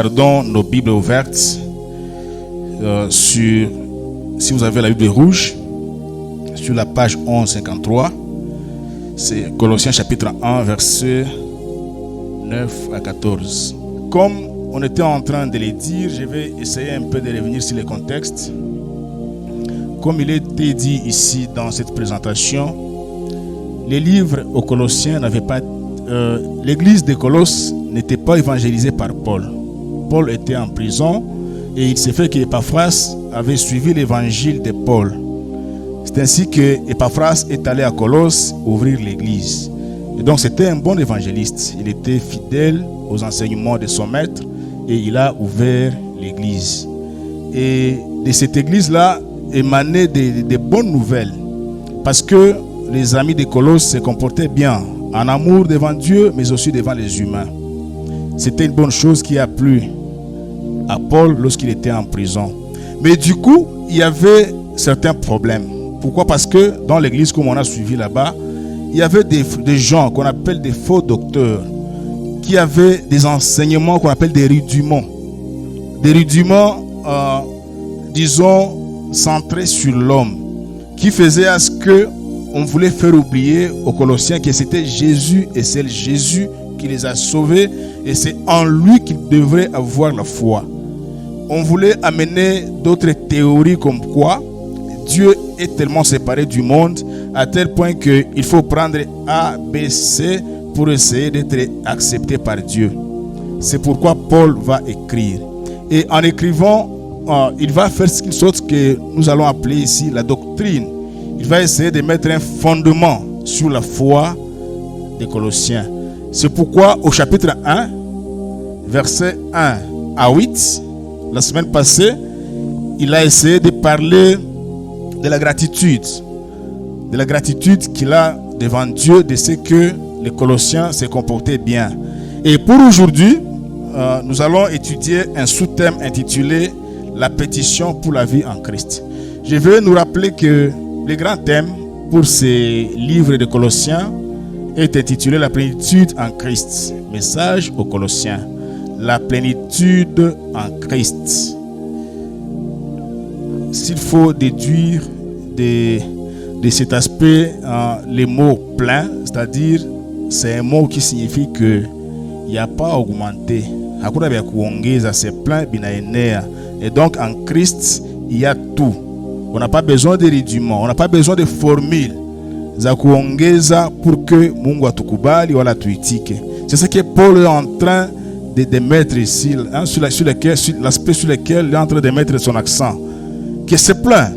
gardons nos Bibles ouvertes si vous avez la Bible rouge, sur la page 1153. C'est Colossiens chapitre 1, versets 9 à 14. Comme on était en train de les dire, je vais essayer un peu de revenir sur le contexte. Comme il était dit ici dans cette présentation, les livres aux Colossiens n'avaient pas... l'église de Colosse n'était pas évangélisée par Paul. Paul était en prison et il s'est fait qu'Épaphras avait suivi l'évangile de Paul. C'est ainsi que Épaphras est allé à Colosse ouvrir l'église. Et donc c'était un bon évangéliste. Il était fidèle aux enseignements de son maître et il a ouvert l'église. Et de cette église-là émanaient des bonnes nouvelles. Parce que les amis de Colosse se comportaient bien, en amour devant Dieu, mais aussi devant les humains. C'était une bonne chose qui a plu à Paul lorsqu'il était en prison. Mais du coup, il y avait certains problèmes. Pourquoi? Parce que dans l'église, comme on a suivi là-bas, il y avait des gens qu'on appelle des faux docteurs, qui avaient des enseignements qu'on appelle des rudiments. Des rudiments, disons, centrés sur l'homme, qui faisaient à ce que on voulait faire oublier aux Colossiens que c'était Jésus et c'est Jésus qui les a sauvés et c'est en lui qu'ils devraient avoir la foi. On voulait amener d'autres théories comme quoi Dieu est tellement séparé du monde à tel point qu'il faut prendre A, B, C pour essayer d'être accepté par Dieu. C'est pourquoi Paul va écrire. Et en écrivant, il va faire ce qu'il sorte que nous allons appeler ici la doctrine. Il va essayer de mettre un fondement sur la foi des Colossiens. C'est pourquoi au chapitre 1, versets 1 à 8, la semaine passée, il a essayé de parler de la gratitude. De la gratitude qu'il a devant Dieu de ce que les Colossiens se comportaient bien. Et pour aujourd'hui, nous allons étudier un sous-thème intitulé « La pétition pour la vie en Christ ». Je vais nous rappeler que le grand thème pour ces livres de Colossiens est intitulé « La plénitude en Christ ». Message aux Colossiens. La plénitude en Christ. S'il faut déduire de cet aspect les mots plein, c'est-à-dire c'est un mot qui signifie que il n'y a pas augmenté. C'est plein, et donc en Christ, il y a tout. On n'a pas besoin de rudiments, on n'a pas besoin de formules za kuongeza pour que Mungu atukubali wala tuitike. C'est ce que Paul est en train de mettre ici, hein, sur l'aspect sur lequel il est en train de mettre son accent. Que c'est plein.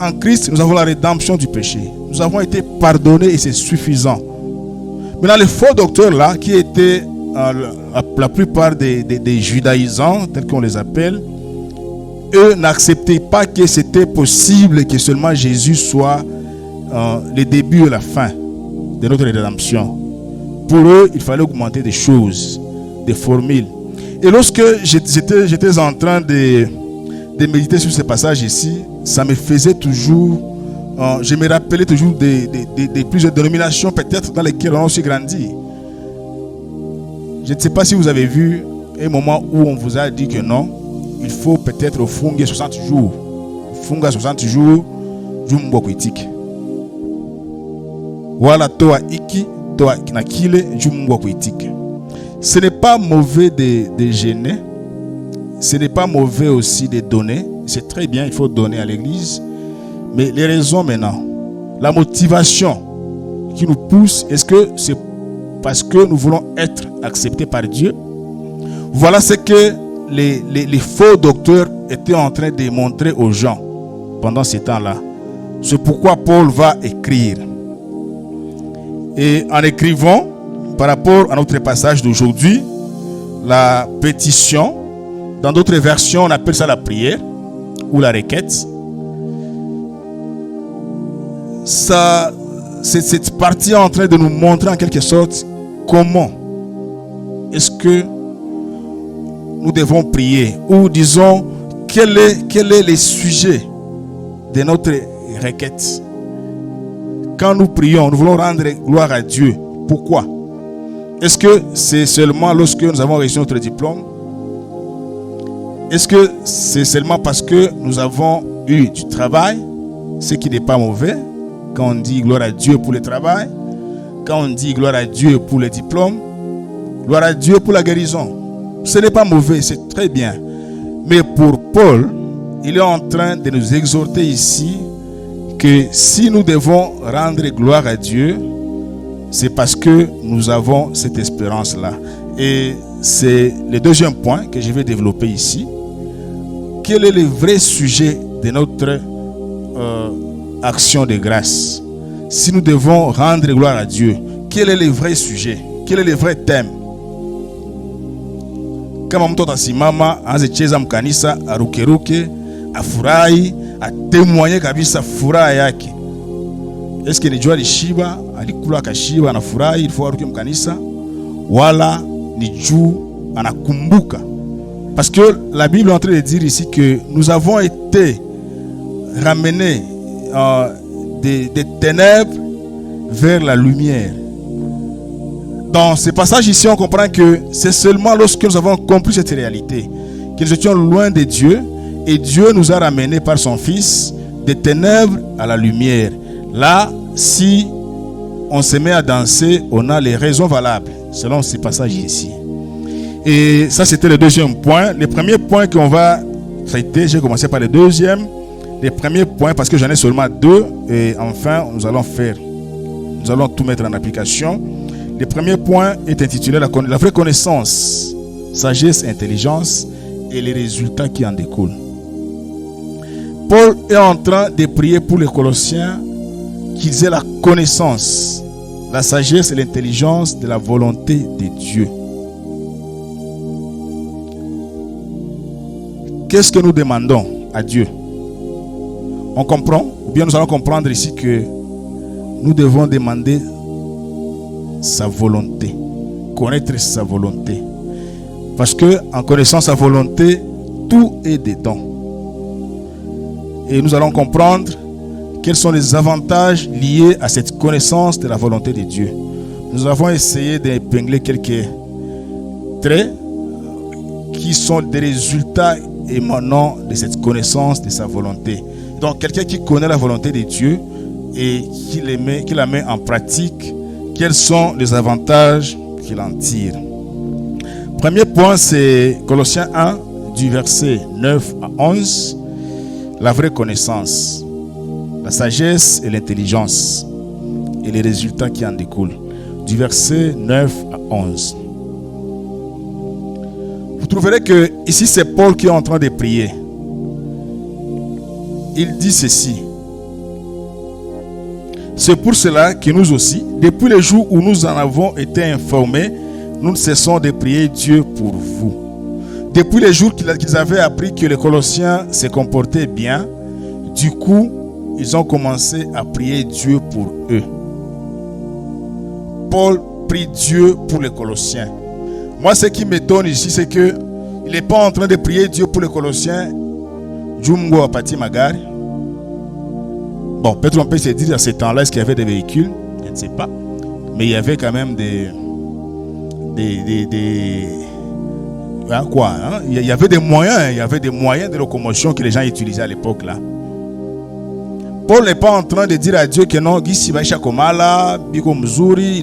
En Christ, nous avons la rédemption du péché. Nous avons été pardonnés et c'est suffisant. Maintenant, les faux docteurs là, qui étaient la plupart des judaïsants, tels qu'on les appelle, eux n'acceptaient pas que c'était possible que seulement Jésus soit le début et la fin de notre rédemption. Pour eux, il fallait augmenter des choses, des formules. Et lorsque j'étais en train de méditer sur ce passage ici, ça me faisait toujours, je me rappelais toujours des plusieurs dénominations peut-être dans lesquelles on a aussi grandi. Je ne sais pas si vous avez vu un moment où on vous a dit que non, il faut peut-être funga 60 jours. Funga 60 jours, jumbo critique. Voilà toa iki, toa kinakile, jumbo critique. Ce n'est pas mauvais de gêner. Ce n'est pas mauvais aussi de donner. C'est très bien, il faut donner à l'église. Mais les raisons maintenant, la motivation qui nous pousse, est-ce que c'est parce que nous voulons être acceptés par Dieu? Voilà ce que les faux docteurs étaient en train de montrer aux gens pendant ce temps-là. C'est pourquoi Paul va écrire. Et en écrivant, par rapport à notre passage d'aujourd'hui, la pétition, dans d'autres versions, on appelle ça la prière ou la requête. Ça, c'est cette partie en train de nous montrer en quelque sorte comment est-ce que nous devons prier, ou disons quel est le sujet de notre requête. Quand nous prions, nous voulons rendre gloire à Dieu. Pourquoi? Est-ce que c'est seulement lorsque nous avons reçu notre diplôme? Est-ce que c'est seulement parce que nous avons eu du travail, ce qui n'est pas mauvais, quand on dit gloire à Dieu pour le travail, quand on dit gloire à Dieu pour le diplôme, gloire à Dieu pour la guérison. Ce n'est pas mauvais, c'est très bien. Mais pour Paul, il est en train de nous exhorter ici que si nous devons rendre gloire à Dieu, c'est parce que nous avons cette espérance-là. Et c'est le deuxième point que je vais développer ici. Quel est le vrai sujet de notre action de grâce? Si nous devons rendre gloire à Dieu, quel est le vrai sujet? Quel est le vrai thème? Kama mtu atasimama aanze cheza mkanisa, arukeruke, afurahi, atemwanye kabisa furaha yake. Eske ni jua lishiba, alikula kashiba, anafurahi ilifo aruke mkanisa, wala ni juu anakumbuka? Parce que la Bible est en train de dire ici que nous avons été ramenés des ténèbres vers la lumière. Dans ce passage ici, on comprend que c'est seulement lorsque nous avons compris cette réalité, que nous étions loin de Dieu, et Dieu nous a ramenés par son Fils des ténèbres à la lumière. Là, si on se met à danser, on a les raisons valables, selon ce passage ici. Et ça, c'était le deuxième point. Le premier point qu'on va traiter, j'ai commencé par le deuxième. Le premier point, parce que j'en ai seulement deux, et enfin, nous allons tout mettre en application. Le premier point est intitulé la vraie connaissance, sagesse, intelligence et les résultats qui en découlent. Paul est en train de prier pour les Colossiens qu'ils aient la connaissance, la sagesse et l'intelligence de la volonté de Dieu. Qu'est-ce que nous demandons à Dieu? On comprend, ou bien nous allons comprendre ici que nous devons demander sa volonté, connaître sa volonté. Parce que en connaissant sa volonté, tout est dedans. Et nous allons comprendre quels sont les avantages liés à cette connaissance de la volonté de Dieu. Nous avons essayé d'épingler quelques traits qui sont des résultats émanant de cette connaissance de sa volonté. Donc quelqu'un qui connaît la volonté de Dieu et qui la met en pratique, quels sont les avantages qu'il en tire? Premier point, c'est Colossiens 1, du verset 9 à 11. La vraie connaissance, la sagesse et l'intelligence et les résultats qui en découlent. Du verset 9 à 11. Vous trouverez que ici c'est Paul qui est en train de prier. Il dit ceci: c'est pour cela que nous aussi, depuis le jour où nous en avons été informés, nous ne cessons de prier Dieu pour vous. Depuis le jour qu'ils avaient appris que les Colossiens se comportaient bien, du coup, ils ont commencé à prier Dieu pour eux. Paul prie Dieu pour les Colossiens. Moi, ce qui m'étonne ici, c'est que il n'est pas en train de prier Dieu pour les Colossiens. Jumgo Apati Magari. Bon, peut-être on peut se dire à ce temps-là, est-ce qu'il y avait des véhicules? Je ne sais pas. Mais il y avait quand même il y avait des moyens de locomotion que les gens utilisaient à l'époque là. Paul n'est pas en train de dire à Dieu que non, ils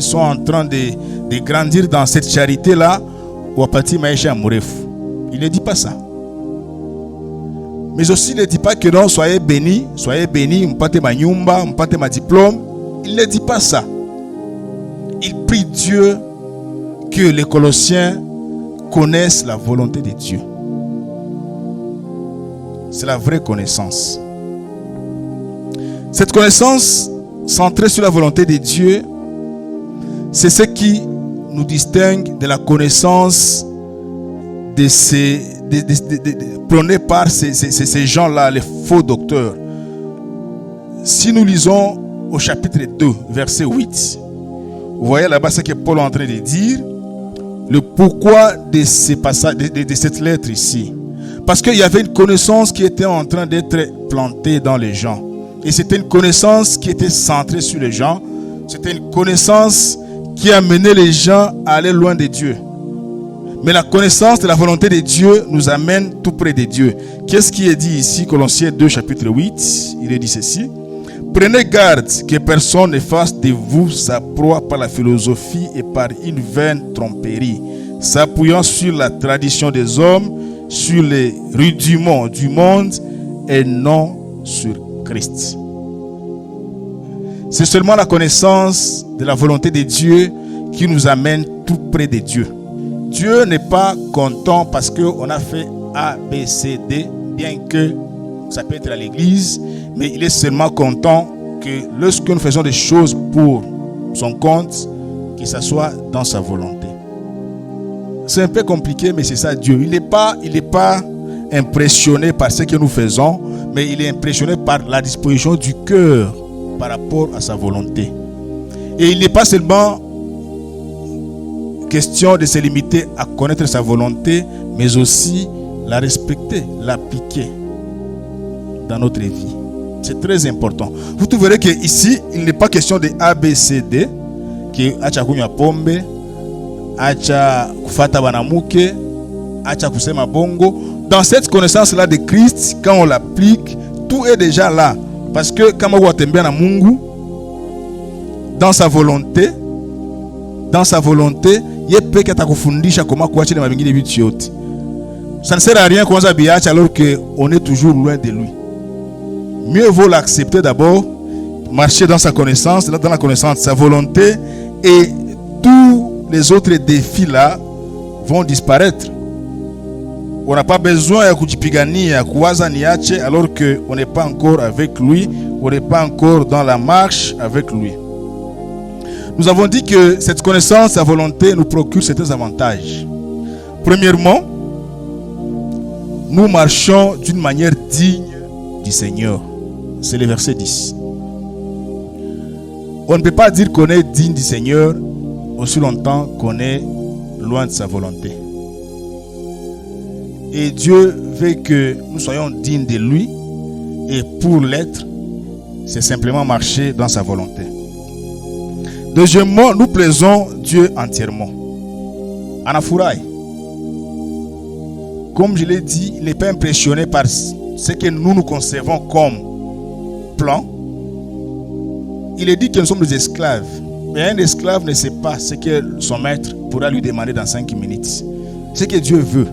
sont en train de grandir dans cette charité là. Il ne dit pas ça. Mais aussi il ne dit pas que non, soyez bénis, mpate ma nyumba, mpate ma diplôme. Il ne dit pas ça. Il prie Dieu que les Colossiens connaissent la volonté de Dieu. C'est la vraie connaissance. Cette connaissance centrée sur la volonté de Dieu, c'est ce qui nous distingue de la connaissance prônée par ces gens-là, les faux docteurs. Si nous lisons au chapitre 2, verset 8, vous voyez là-bas ce que Paul est en train de dire, le pourquoi de cette lettre ici. Parce qu'il y avait une connaissance qui était en train d'être plantée dans les gens. Et c'était une connaissance qui était centrée sur les gens. C'était une connaissance qui amenait les gens à aller loin de Dieu. Mais la connaissance de la volonté de Dieu nous amène tout près de Dieu. Qu'est-ce qui est dit ici, Colossiens 2, chapitre 8? Il est dit ceci. Prenez garde que personne ne fasse de vous sa proie par la philosophie et par une vaine tromperie, s'appuyant sur la tradition des hommes, sur les rudiments du monde et non sur Christ. C'est seulement la connaissance de la volonté de Dieu qui nous amène tout près de Dieu. Dieu n'est pas content parce qu'on a fait A, B, C, D, bien que ça peut être à l'église, mais il est seulement content que lorsque nous faisons des choses pour son compte, que ça soit dans sa volonté. C'est un peu compliqué, mais c'est ça Dieu. Il n'est pas impressionné par ce que nous faisons, mais il est impressionné par la disposition du cœur par rapport à sa volonté. Et il n'est pas seulement question de se limiter à connaître sa volonté, mais aussi la respecter, l'appliquer dans notre vie. C'est très important. Vous trouverez qu'ici, il n'est pas question de A, B, C, D, que acha kunywa pombe, acha kufata banamuke, acha kusema bongo. Dans cette connaissance-là de Christ, quand on l'applique, tout est déjà là. Parce que kama watembea na Mungu, dans sa volonté, ye peke atakufundisha comment kuacha na mabingine vitu yote. Ça ne sert à rien kuanza biacha alors qu'on est toujours loin de lui. Mieux vaut l'accepter d'abord, marcher dans sa connaissance, dans la connaissance de sa volonté, et tous les autres défis là vont disparaître. On n'a pas besoin de kujipigania, kuwaza niache alors qu'on n'est pas encore avec lui, on n'est pas encore dans la marche avec lui. Nous avons dit que cette connaissance, sa volonté nous procure certains avantages. Premièrement, nous marchons d'une manière digne du Seigneur. C'est le verset 10. On ne peut pas dire qu'on est digne du Seigneur aussi longtemps qu'on est loin de sa volonté. Et Dieu veut que nous soyons dignes de lui. Et pour l'être, c'est simplement marcher dans sa volonté. Deuxièmement, nous plaisons Dieu entièrement. Anafurahi. Comme je l'ai dit, il n'est pas impressionné par ce que nous concevons comme plan. Il est dit que nous sommes des esclaves. Mais un esclave ne sait pas ce que son maître pourra lui demander dans 5 minutes. Ce que Dieu veut.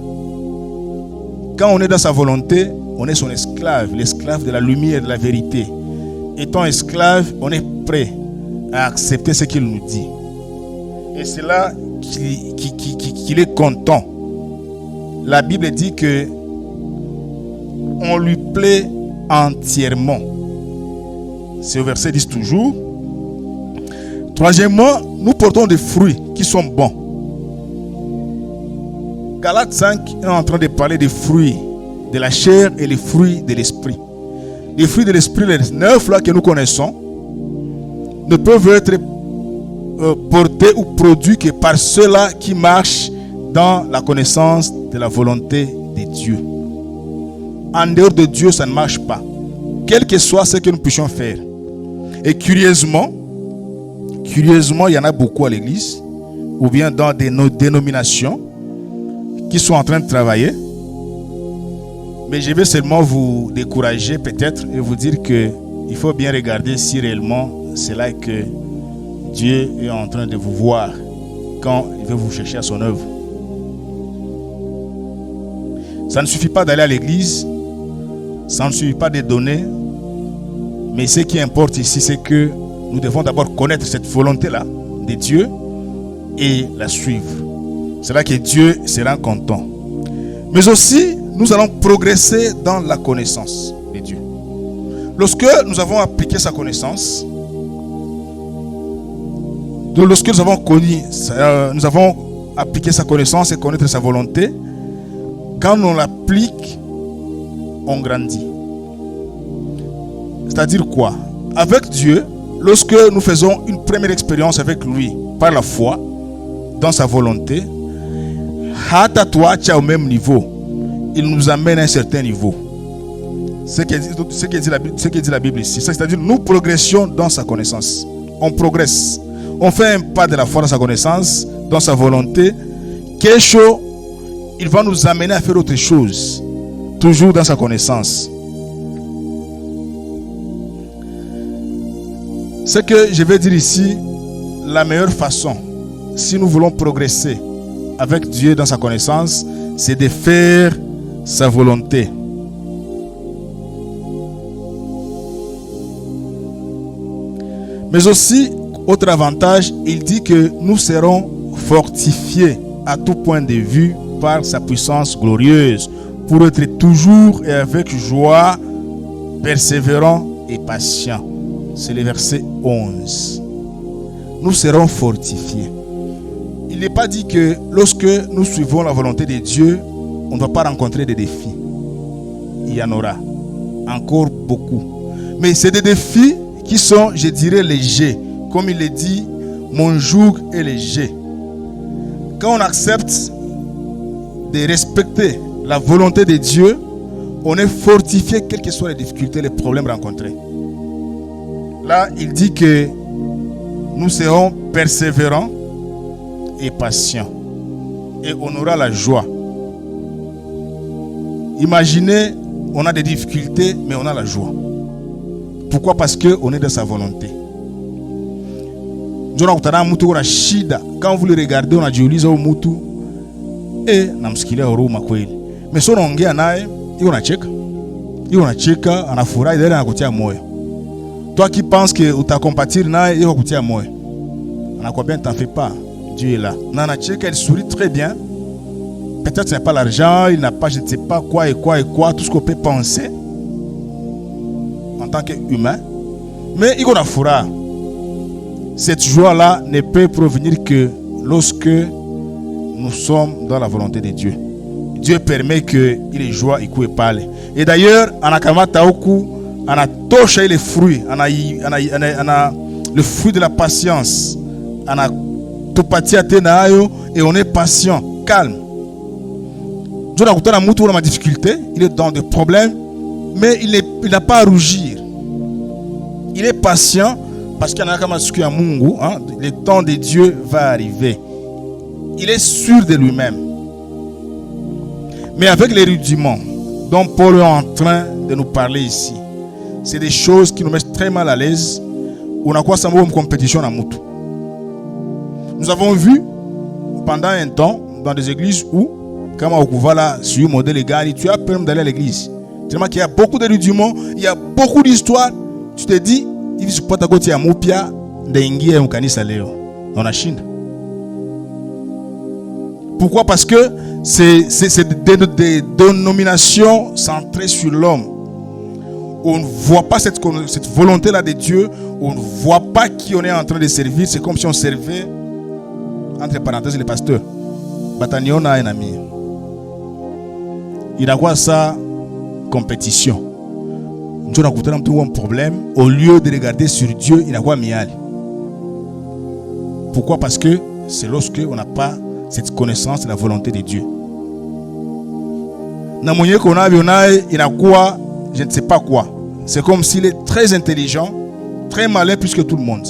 Quand on est dans sa volonté, on est son esclave, l'esclave de la lumière et de la vérité. Étant esclave, on est prêt à accepter ce qu'il nous dit. Et c'est là qu'il est content. La Bible dit que on lui plaît entièrement. C'est au verset 10 toujours. Troisièmement, nous portons des fruits qui sont bons. Galates 5 est en train de parler des fruits de la chair et les fruits de l'esprit. Les fruits de l'esprit, les 9 là que nous connaissons, ne peuvent être portés ou produits que par ceux-là qui marchent dans la connaissance de la volonté de Dieu. En dehors de Dieu, ça ne marche pas. Quel que soit ce que nous puissions faire. Et curieusement, il y en a beaucoup à l'église, ou bien dans des dénominations, qui sont en train de travailler. Mais je vais seulement vous décourager peut-être et vous dire qu'il faut bien regarder si réellement c'est là que Dieu est en train de vous voir quand il veut vous chercher à son œuvre. Ça ne suffit pas d'aller à l'église, ça ne suffit pas de donner, mais ce qui importe ici, c'est que nous devons d'abord connaître cette volonté-là de Dieu et la suivre. C'est là que Dieu sera content. Mais aussi, nous allons progresser dans la connaissance de Dieu. Lorsque nous avons appliqué sa connaissance, lorsque nous avons appliqué sa connaissance et connaître sa volonté, quand on l'applique, on grandit. C'est-à-dire quoi? Avec Dieu, lorsque nous faisons une première expérience avec lui par la foi, dans sa volonté, hata tuacha au même niveau, il nous amène à un certain niveau. Ce que dit la Bible ici, c'est-à-dire nous progressions dans sa connaissance. On progresse. On fait un pas de la foi dans sa connaissance, dans sa volonté. Kesho il va nous amener à faire autre chose, toujours dans sa connaissance. Ce que je vais dire ici, la meilleure façon, si nous voulons progresser avec Dieu dans sa connaissance, c'est de faire sa volonté. Mais aussi, autre avantage, il dit que nous serons fortifiés à tout point de vue par sa puissance glorieuse, pour être toujours et avec joie, persévérants et patients. C'est le verset 11. Nous serons fortifiés. Il n'est pas dit que lorsque nous suivons la volonté de Dieu, on ne va pas rencontrer des défis. Il y en aura encore beaucoup. Mais c'est des défis qui sont, je dirais, légers. Comme il est dit, mon joug est léger. Quand on accepte de respecter la volonté de Dieu, on est fortifié quelles que soient les difficultés, les problèmes rencontrés. Là, il dit que nous serons persévérants et patients. Et on aura la joie. Imaginez, on a des difficultés, mais on a la joie. Pourquoi? Parce qu'on est dans sa volonté. Quand vous le regardez, on a dit au mutu et namsikilia huruma kweli. Mais si unaongea naye, iko nacheka, anafurahi, ile anakutia moyo. Toi qui penses que utakompatir naye, iko kutia moyo. Anakwambia t'en fais pas, Dieu est là. Nana cheka, il sourit très bien. Peut-être qu'il n'a pas l'argent, il n'a pas je ne sais pas quoi et quoi et quoi, tout ce qu'on peut penser en tant qu'humain. Mais il y a une fura. Cette joie-là ne peut provenir que lorsque nous sommes dans la volonté de Dieu. Dieu permet qu'il ait joie et qu'il parle. Et d'ailleurs, on a touché les fruits, on a le fruit de la patience, on a tout parti à tenayo et on est patient, calme. Dieu n'a pas de difficulté, il est dans des problèmes, mais il n'a pas à rougir. Il est patient parce qu'il y a un Mungu, le temps de Dieu va arriver. Il est sûr de lui-même. Mais avec les rudiments dont Paul est en train de nous parler ici, c'est des choses qui nous mettent très mal à l'aise. On a quoi ça une compétition à Moutou. Nous avons vu pendant un temps dans des églises où, comme au Kouvala, sur le modèle légal, tu as peur d'aller à l'église. Tellement qu'il y a beaucoup de rudiments, il y a beaucoup d'histoires. Tu te dis, il faut pas t'accrocher à Moupia, d'Ingia et Mkanisa Léo, dans la Chine. Pourquoi? Parce que c'est des dénominations centrées sur l'homme. On ne voit pas cette volonté-là de Dieu. On ne voit pas qui on est en train de servir. C'est comme si on servait, entre parenthèses, les pasteurs. Batanion a un ami. Il a quoi ça? Compétition. Dieu n'a pas un problème. Au lieu de regarder sur Dieu, il a quoi mial. Pourquoi? Parce que c'est lorsque on n'a pas cette connaissance de la volonté de Dieu. Namounié qu'on a, il a quoi? Je ne sais pas quoi. C'est comme s'il est très intelligent, très malin plus que tout le monde.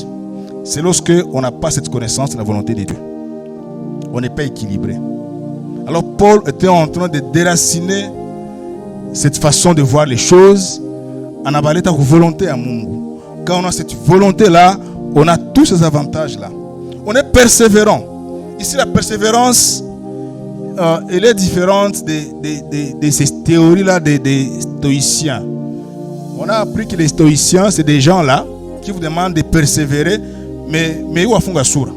C'est lorsque on n'a pas cette connaissance de la volonté de Dieu. On n'est pas équilibré. Alors Paul était en train de déraciner cette façon de voir les choses en abalant ta volonté à Mungu. Quand on a cette volonté-là, on a tous ces avantages-là. On est persévérant. Ici, la persévérance, elle est différente de ces théories-là des stoïciens. On a appris que les stoïciens, c'est des gens-là qui vous demandent de persévérer, mais où a funga sura?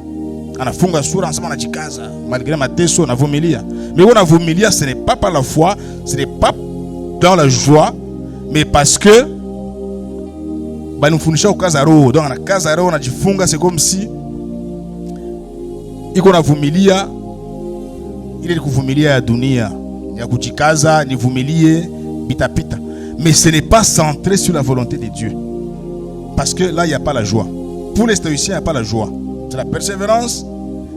On a funga sura, ensemble on a jikaza, malgré ma teso, on a vomilia. Mais on a vomilia, ce n'est pas par la foi, ce n'est pas dans la joie, mais parce que nous fournissons au Kazaro. Donc, à Kazaro, on a dit funga, c'est comme si il a vumilia, il est kuvumilia à dunia, il a kujikaza, ni vumilie, pita pita. Mais ce n'est pas centré sur la volonté de Dieu. Parce que là, il n'y a pas la joie. Pour les stoïciens, il n'y a pas la joie. C'est la persévérance,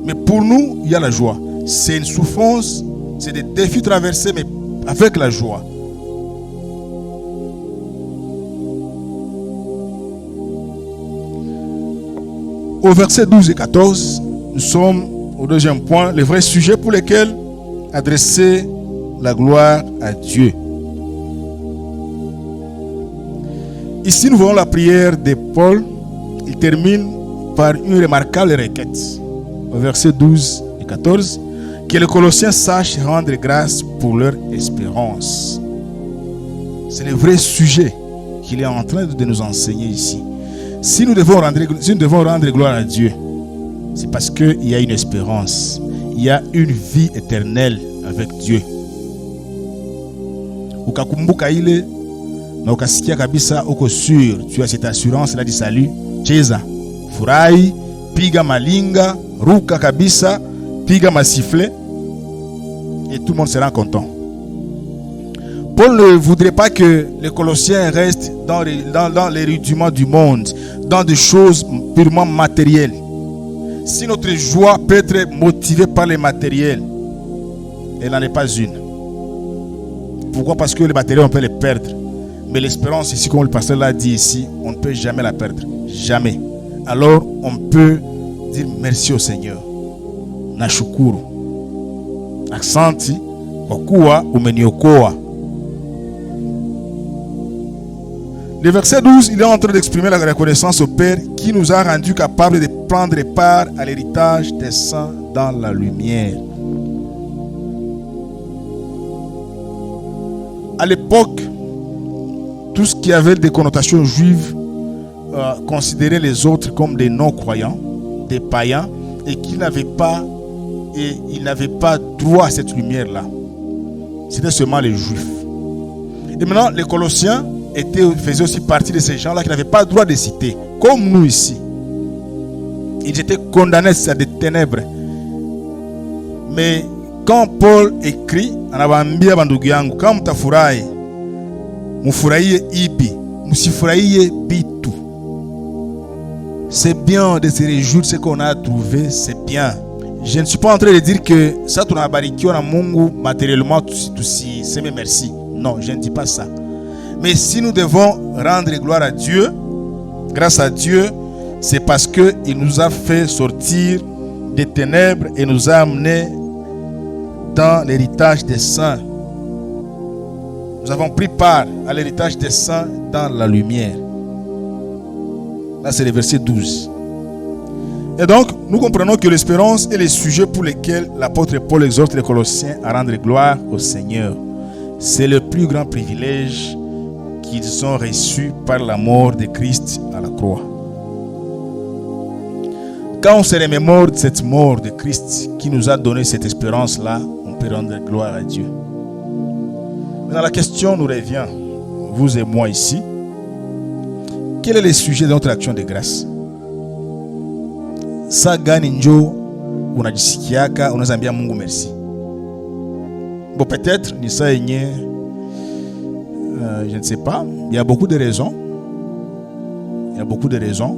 mais pour nous, il y a la joie. C'est une souffrance, c'est des défis traversés, mais avec la joie. Au verset 12 et 14, nous sommes au deuxième point, le vrai sujet pour lequel adresser la gloire à Dieu. Ici, nous voyons la prière de Paul. Il termine par une remarquable requête. Au verset 12 et 14, que les Colossiens sachent rendre grâce pour leur espérance. C'est le vrai sujet qu'il est en train de nous enseigner ici. Si nous devons rendre gloire à Dieu, c'est parce qu'il y a une espérance. Il y a une vie éternelle avec Dieu. Ukakumbuka ile na ukasikia kabisa uko sûr, tu as cette assurance là du salut. Cheza, furahi, piga malinga, ruka kabisa, piga masifle, et tout le monde sera content. Paul ne voudrait pas que les Colossiens restent dans les rudiments du monde, dans des choses purement matérielles. Si notre joie peut être motivée par les matériels, elle n'en est pas une. Pourquoi? Parce que les matériels, on peut les perdre. Mais l'espérance ici, comme le pasteur l'a dit ici, on ne peut jamais la perdre. Jamais. Alors, on peut dire merci au Seigneur. Nashukuru. Aksanti, kwa kuwa umeniokoa. Le verset 12, il est en train d'exprimer la reconnaissance au Père qui nous a rendus capables de prendre part à l'héritage des saints dans la lumière. À l'époque, tout ce qui avait des connotations juives considérait les autres comme des non-croyants, des païens, et qu'ils n'avaient pas droit à cette lumière-là. C'était seulement les Juifs. Et maintenant, les Colossiens faisaient aussi partie de ces gens-là qui n'avaient pas le droit de citer, comme nous ici. Ils étaient condamnés à des ténèbres. Mais quand Paul écrit, anawaambia bandugu yangu, kama mtafurahi, mufurahie ipi, msifurahie bitu. C'est bien de se réjouir de ce qu'on a trouvé, c'est bien. Je ne suis pas en train de dire que ça tunabarikiwa na Mungu matériellement tusiseme merci. Non, je ne dis pas ça. Mais si nous devons rendre gloire à Dieu, grâce à Dieu, c'est parce qu'il nous a fait sortir des ténèbres et nous a amenés dans l'héritage des saints. Nous avons pris part à l'héritage des saints dans la lumière. Là, c'est le verset 12. Et donc, nous comprenons que l'espérance est le sujet pour lequel l'apôtre Paul exhorte les Colossiens à rendre gloire au Seigneur. C'est le plus grand privilège qu'ils ont reçu par la mort de Christ à la croix. Quand on se remémore de cette mort de Christ qui nous a donné cette espérance-là, on peut rendre gloire à Dieu. Maintenant, la question nous revient, vous et moi ici. Quel est le sujet de notre action de grâce? Sa gani njo unajisikiaka unazambia Mungu merci? Bon, peut-être ni ça yenye, je ne sais pas. Il y a beaucoup de raisons. Il y a beaucoup de raisons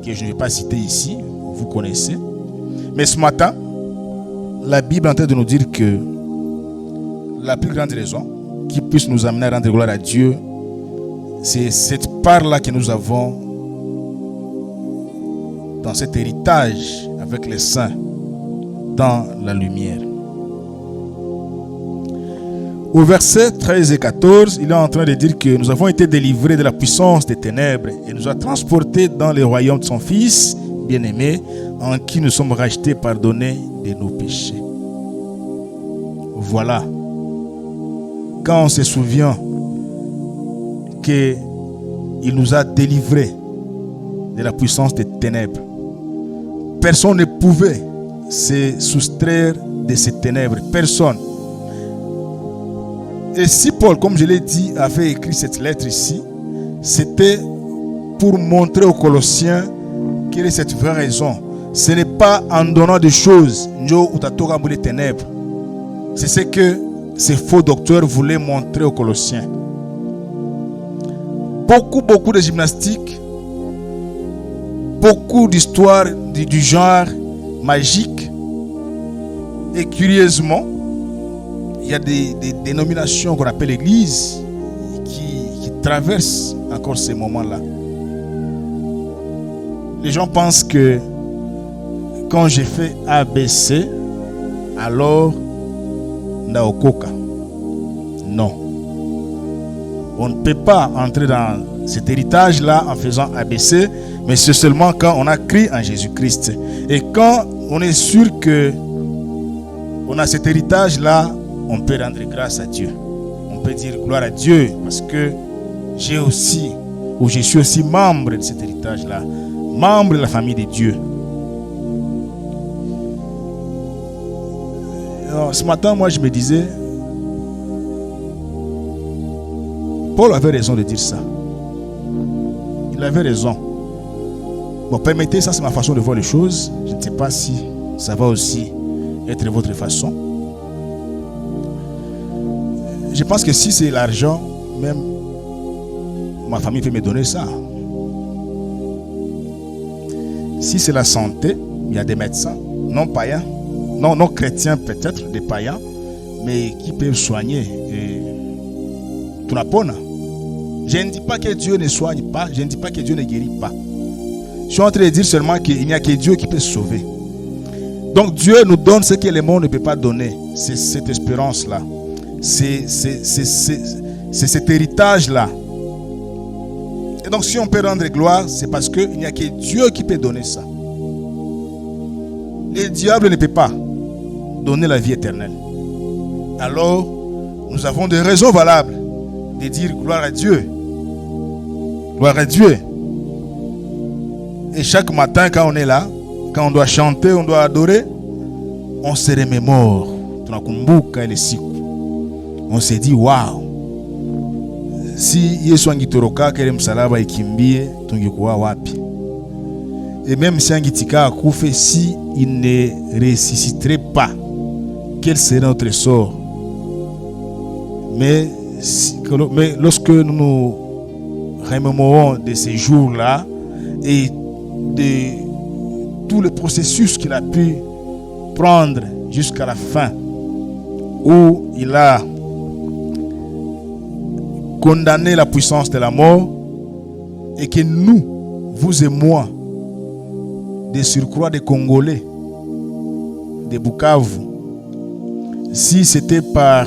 que je ne vais pas citer ici. Vous connaissez. Mais ce matin, la Bible est en train de nous dire que la plus grande raison qui puisse nous amener à rendre gloire à Dieu, c'est cette part-là que nous avons dans cet héritage avec les saints dans la lumière. Au verset 13 et 14, il est en train de dire que nous avons été délivrés de la puissance des ténèbres et nous a transportés dans le royaume de son Fils bien-aimé, en qui nous sommes rachetés, pardonnés de nos péchés. Voilà. Quand on se souvient qu'il nous a délivrés de la puissance des ténèbres, personne ne pouvait se soustraire de ces ténèbres. Personne. Et si Paul, comme je l'ai dit, avait écrit cette lettre ici, c'était pour montrer aux Colossiens quelle est cette vraie raison. Ce n'est pas en donnant des choses, les ténèbres. C'est ce que ces faux docteurs voulaient montrer aux Colossiens. Beaucoup de gymnastique, beaucoup d'histoires du genre magique. Et curieusement, il y a des dénominations qu'on appelle l'église qui traversent encore ces moments-là. Les gens pensent que quand j'ai fait ABC, alors ndaokoka. Non. On ne peut pas entrer dans cet héritage-là en faisant ABC, mais c'est seulement quand on a cru en Jésus-Christ. Et quand on est sûr que on a cet héritage-là, on peut rendre grâce à Dieu. On peut dire gloire à Dieu parce que j'ai aussi, ou je suis aussi membre de cet héritage-là, membre de la famille de Dieu. Alors, ce matin, moi, je me disais, Paul avait raison de dire ça. Il avait raison. Bon, permettez, ça c'est ma façon de voir les choses. Je ne sais pas si ça va aussi être votre façon. Je pense que si c'est l'argent, même ma famille peut me donner ça. Si c'est la santé, il y a des médecins, non païens, non chrétiens peut-être, des païens, mais qui peuvent soigner. Tout n'a pas. Je ne dis pas que Dieu ne soigne pas, je ne dis pas que Dieu ne guérit pas. Je suis en train de dire seulement qu'il n'y a que Dieu qui peut sauver. Donc Dieu nous donne ce que le monde ne peut pas donner. C'est cette espérance-là. C'est cet héritage-là. Et donc si on peut rendre gloire, c'est parce qu'il n'y a que Dieu qui peut donner ça. Le diable ne peut pas donner la vie éternelle. Alors, nous avons des raisons valables de dire gloire à Dieu. Gloire à Dieu. Et chaque matin quand on est là, quand on doit chanter, on doit adorer, on se remémore. On se dit waouh. Si Yesu angitoroka kele msalaba ikimbie, tungekuwa wapi? Et même si angitika akufe, si il ne ressusciterait pas, quel serait notre sort? Mais lorsque nous nous remémorons de ces jours-là et de tout le processus qu'il a pu prendre jusqu'à la fin, où il a condamné la puissance de la mort, et que nous, vous et moi, des surcroît des Congolais, des Bukavu, si c'était par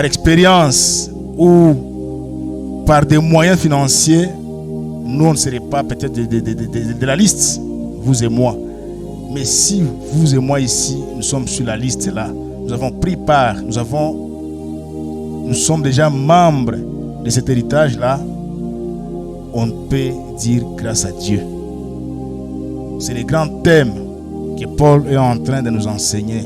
expérience ou par des moyens financiers, nous on ne serait pas peut-être de la liste, vous et moi. Mais si vous et moi ici, nous sommes sur la liste là, nous avons pris part, nous sommes déjà membres de cet héritage là, on peut dire grâce à Dieu. C'est le grand thème que Paul est en train de nous enseigner.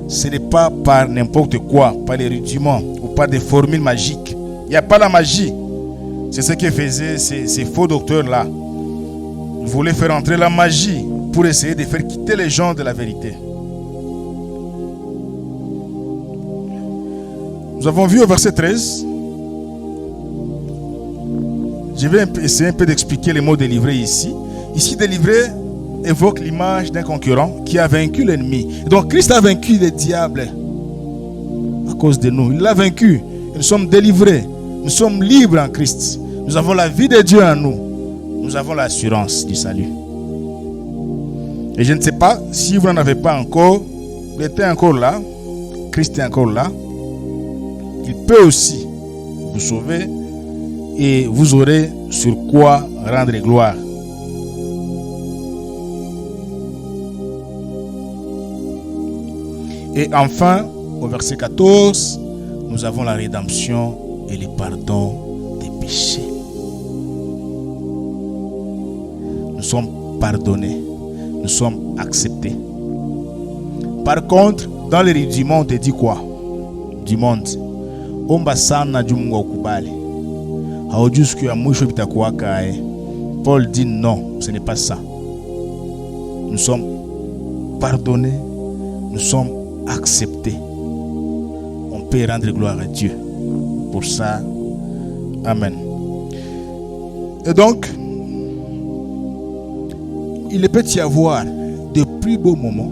Ce n'est pas par n'importe quoi, par les rudiments ou par des formules magiques. Il n'y a pas la magie. C'est ce que faisaient ces faux docteurs-là. Ils voulaient faire entrer la magie pour essayer de faire quitter les gens de la vérité. Nous avons vu au verset 13. Je vais essayer un peu d'expliquer les mots délivrés ici. Ici, délivré évoque l'image d'un concurrent qui a vaincu l'ennemi. Donc Christ a vaincu le diable à cause de nous. Il l'a vaincu. Nous sommes délivrés. Nous sommes libres en Christ. Nous avons la vie de Dieu en nous. Nous avons l'assurance du salut. Et je ne sais pas si vous n'en avez pas encore. Il était encore là. Christ est encore là. Il peut aussi vous sauver. Et vous aurez sur quoi rendre gloire. Et enfin, au verset 14, nous avons la rédemption et le pardon des péchés. Nous sommes pardonnés, nous sommes acceptés. Par contre, dans les rudiments, on te dit quoi? Du monde. Omba sana jumungu okubali. Haujusku ya mwisho bitakuwaka. Paul dit non, ce n'est pas ça. Nous sommes pardonnés, nous sommes acceptés. On peut rendre gloire à Dieu pour ça. Amen. Et donc, il peut y avoir de plus beaux moments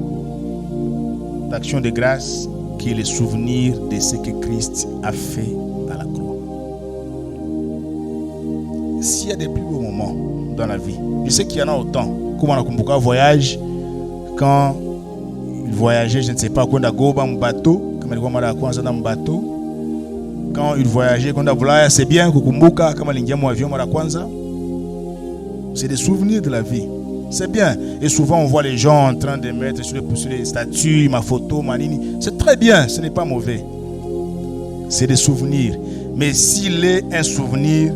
d'action de grâce que les souvenirs de ce que Christ a fait à la croix. S'il y a des plus beaux moments dans la vie, je sais qu'il y en a autant. Comme on a un voyage, quand il voyageait, je ne sais pas, quand on a un bateau, kama ilikuwa mara ya kwanza na bateau, quand il voyageait kwenda Bulaya, c'est bien kukumbuka kama aliingia mu avion mara ya kwanza. C'est des souvenirs de la vie. C'est bien. Et souvent on voit les gens en train de mettre sur les statues ma photo, ma nini. C'est très bien, ce n'est pas mauvais. C'est des souvenirs. Mais s'il est un souvenir,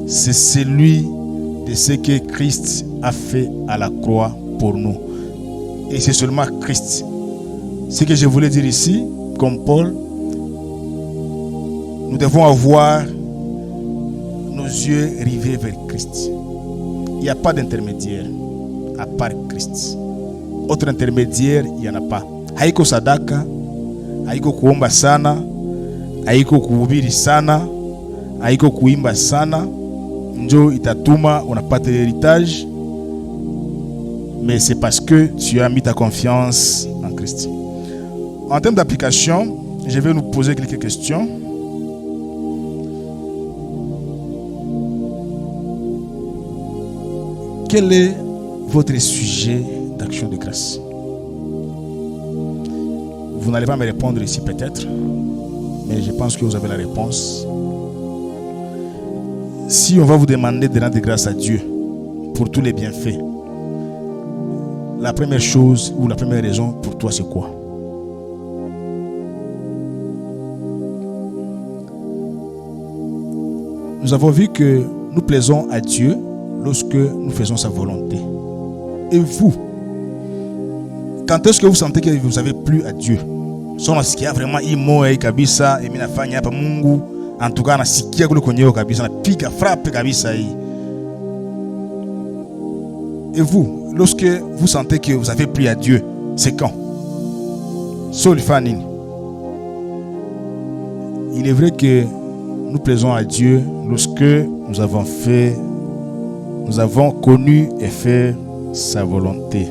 c'est celui de ce que Christ a fait à la croix pour nous. Et c'est seulement Christ. Ce que je voulais dire ici, comme Paul, nous devons avoir nos yeux rivés vers Christ. Il n'y a pas d'intermédiaire à part Christ. Autre intermédiaire, il n'y en a pas. Haiko sadaka, haiko kuomba sana, haiko kuhubiri sana, haiko kuimba sana, njo itatuma unapata l'héritage, mais c'est parce que tu as mis ta confiance en Christ. En termes d'application, je vais nous poser quelques questions. Quel est votre sujet d'action de grâce? Vous n'allez pas me répondre ici peut-être, mais je pense que vous avez la réponse. Si on va vous demander de rendre grâce à Dieu pour tous les bienfaits, la première chose ou la première raison pour toi, c'est quoi? Nous avons vu que nous plaisons à Dieu lorsque nous faisons sa volonté. Et vous, quand est-ce que vous sentez que vous n'avez plus à Dieu? Sona sikia vraiment imo kabisa mimi nafanya hapa Mungu en tout cas nasikia kule kwenyewe kabisa napiga frappe kabisa hii. Et vous, lorsque vous sentez que vous n'avez plus à Dieu, c'est quand? Solfanine. Il est vrai que nous plaisons à Dieu lorsque nous avons connu et fait sa volonté.